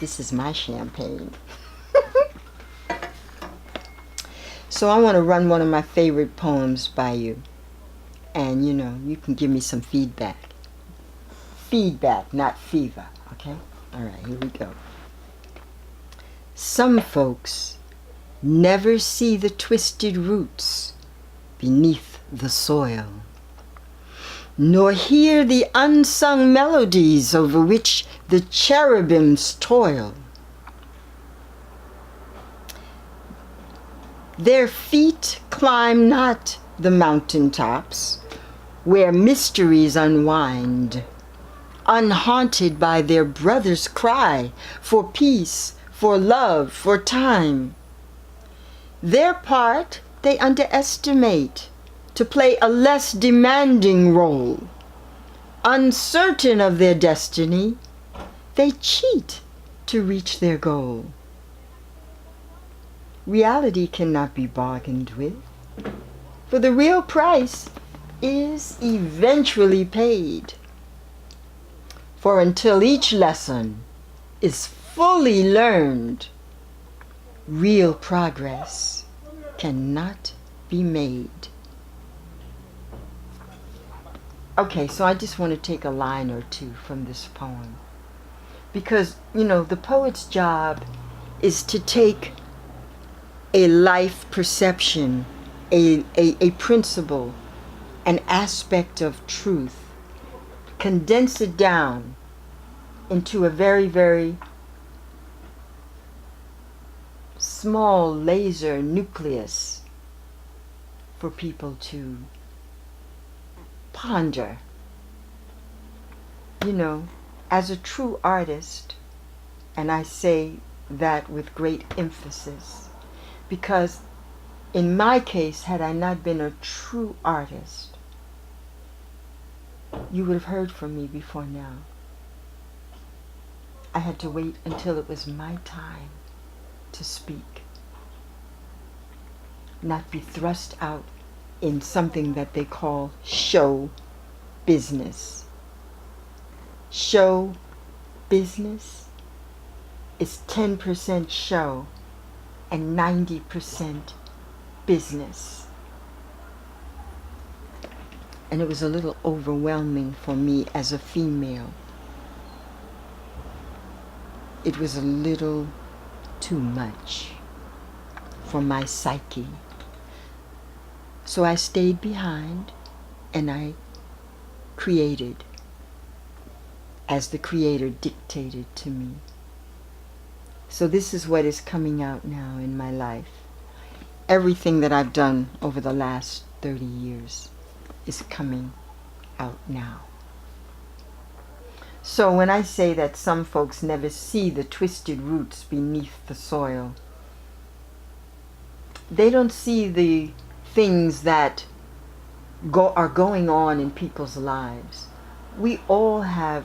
This is my champagne. So I want to run one of my favorite poems by you. And you can give me some feedback. Feedback, not fever, okay? All right, here we go. Some folks never see the twisted roots beneath the soil, nor hear the unsung melodies over which the cherubims toil. Their feet climb not the mountaintops, where mysteries unwind, unhaunted by their brother's cry for peace, for love, for time. Their part they underestimate to play a less demanding role. Uncertain of their destiny, they cheat to reach their goal. Reality cannot be bargained with, for the real price is eventually paid. For until each lesson is fully learned, real progress cannot be made. Okay, so I just want to take a line or two from this poem. Because, the poet's job is to take a life perception, a principle, an aspect of truth, condense it down into a very, very small laser nucleus for people to ponder. As a true artist, and I say that with great emphasis, because in my case, had I not been a true artist, you would have heard from me before now. I had to wait until it was my time to speak, not be thrust out in something that they call show business. Show business is 10% show and 90% business. And it was a little overwhelming for me as a female. It was a little too much for my psyche. So I stayed behind and I created as the Creator dictated to me. So this is what is coming out now in my life. Everything that I've done over the last 30 years is coming out now. So when I say that some folks never see the twisted roots beneath the soil, they don't see the things that are going on in people's lives. We all have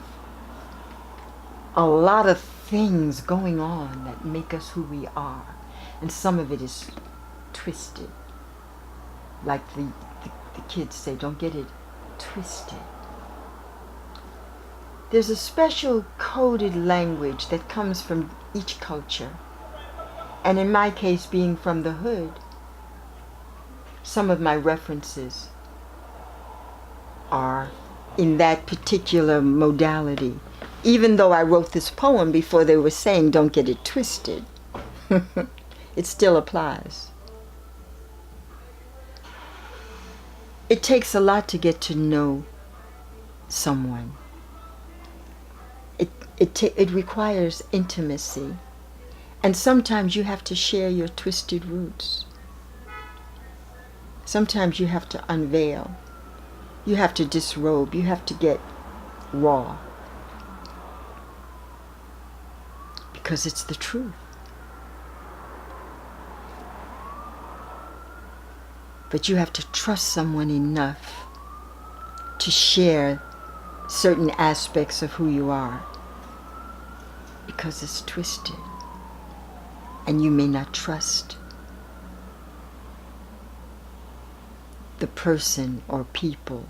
a lot of things going on that make us who we are, and some of it is twisted. Like the kids say, don't get it twisted. There's a special coded language that comes from each culture. And in my case, being from the hood, some of my references are in that particular modality. Even though I wrote this poem before they were saying, don't get it twisted, it still applies. It takes a lot to get to know someone. It requires intimacy. And sometimes you have to share your twisted roots. Sometimes you have to unveil. You have to disrobe. You have to get raw. Because it's the truth. But you have to trust someone enough to share certain aspects of who you are. Because it's twisted. And you may not trust the person or people.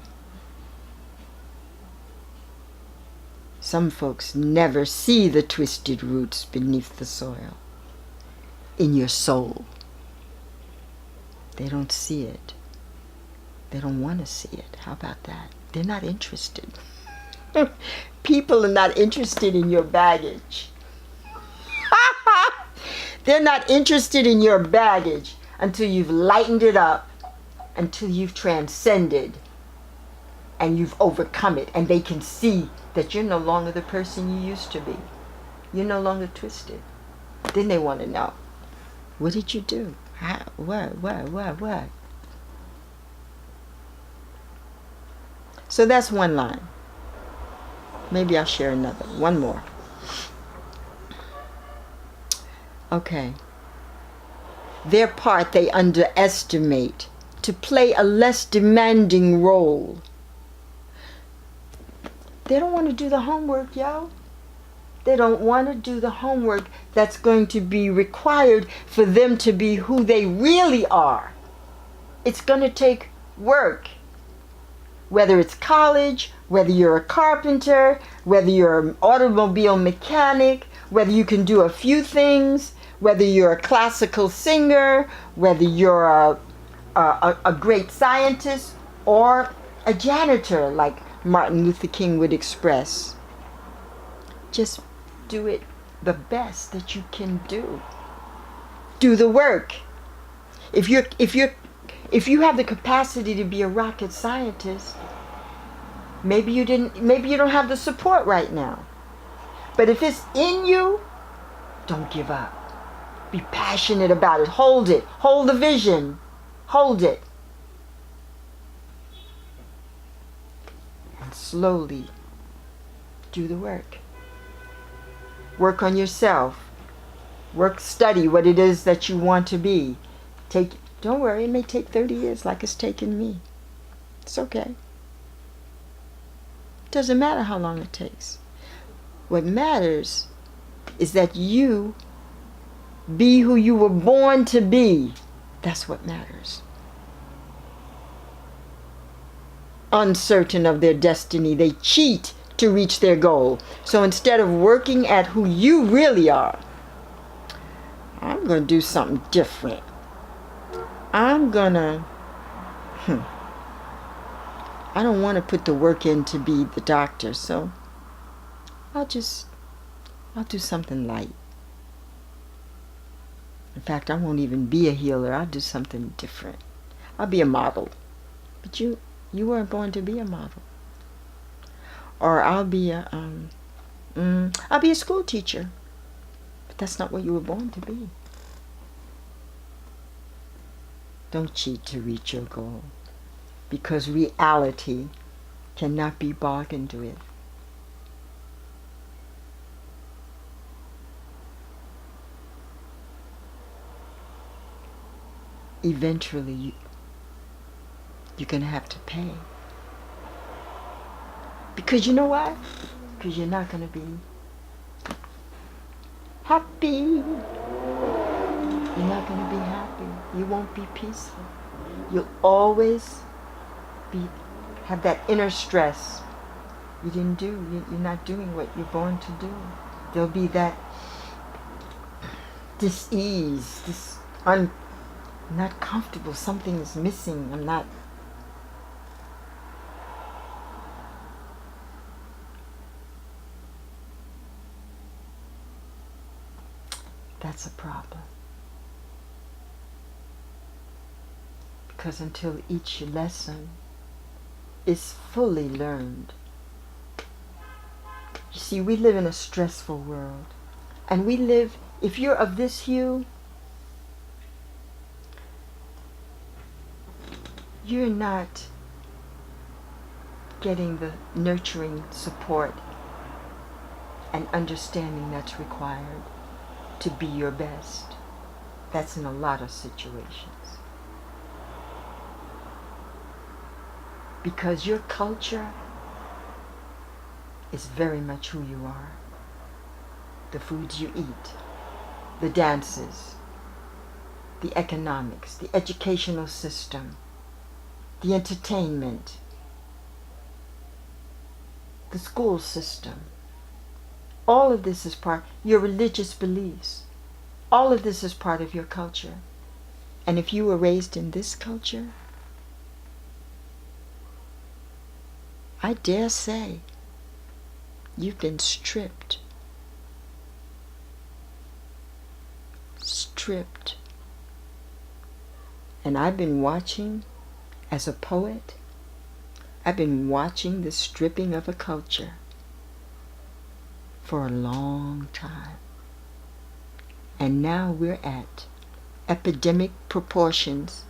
Some folks never see the twisted roots beneath the soil. In your soul. They don't see it. They don't want to see it. How about that? They're not interested. People are not interested in your baggage. They're not interested in your baggage until you've lightened it up, until you've transcended and you've overcome it, and they can see that you're no longer the person you used to be. You're no longer twisted. Then they want to know, what did you do? How, what? So that's one line. Maybe I'll share another. One more. Okay. Their part they underestimate to play a less demanding role. They don't want to do the homework, yo. They don't want to do the homework that's going to be required for them to be who they really are. It's going to take work. Whether it's college, whether you're a carpenter, whether you're an automobile mechanic, whether you can do a few things, whether you're a classical singer, whether you're a great scientist, or a janitor, like Martin Luther King would express. Just do it the best that you can do. Do the work. If you have the capacity to be a rocket scientist, maybe you don't have the support right now. But if it's in you, don't give up. Be passionate about it. Hold it. Hold the vision. Hold it. And slowly do the work. Work on yourself. Study what it is that you want to be. Don't worry, it may take 30 years like it's taken me. It's okay. Doesn't matter how long it takes. What matters is that you be who you were born to be. That's what matters. Uncertain of their destiny, they cheat to reach their goal. So instead of working at who you really are, I'm going to do something different. I'm going to... I don't want to put the work in to be the doctor, so I'll do something light. In fact, I won't even be a healer. I'll do something different. I'll be a model. But you weren't born to be a model. Or I'll be a school teacher. But that's not what you were born to be. Don't cheat to reach your goal, because reality cannot be bargained with. Eventually, you're going to have to pay. Because you know why? Because you're not going to be happy. You're not going to be happy. You won't be peaceful. You'll always have that inner stress. You're not doing what you're born to do. There'll be that dis-ease, I'm not comfortable, something is missing, I'm not. That's a problem. Because until each lesson is fully learned. You see, we live in a stressful world. And if you're of this hue, you're not getting the nurturing support and understanding that's required to be your best. That's in a lot of situations. Because your culture is very much who you are. The foods you eat, the dances, the economics, the educational system, the entertainment, the school system, All of this is part, your religious beliefs. All of this is part of your culture. And if you were raised in this culture, I dare say you've been stripped. Stripped. And I've been watching, as a poet, I've been watching the stripping of a culture for a long time. And now we're at epidemic proportions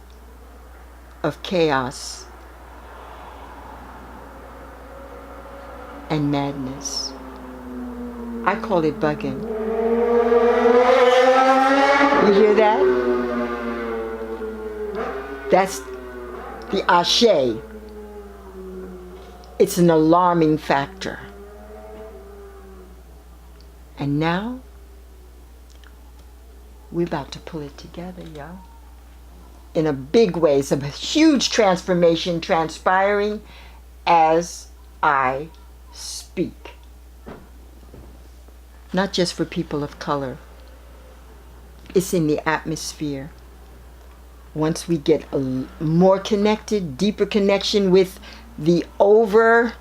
of chaos and madness. I call it bugging. You hear that? That's the ashe. It's an alarming factor. And now, we're about to pull it together, y'all. In a big way. It's a huge transformation transpiring as I speak. Not just for people of color. It's in the atmosphere. Once we get a more connected, deeper connection with the overseer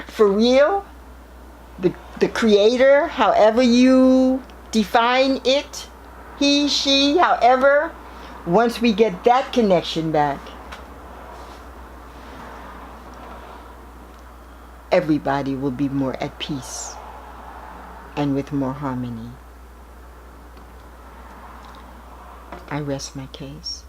for real, the creator, however you define it, he, she, however, once we get that connection back, everybody will be more at peace and with more harmony. I rest my case.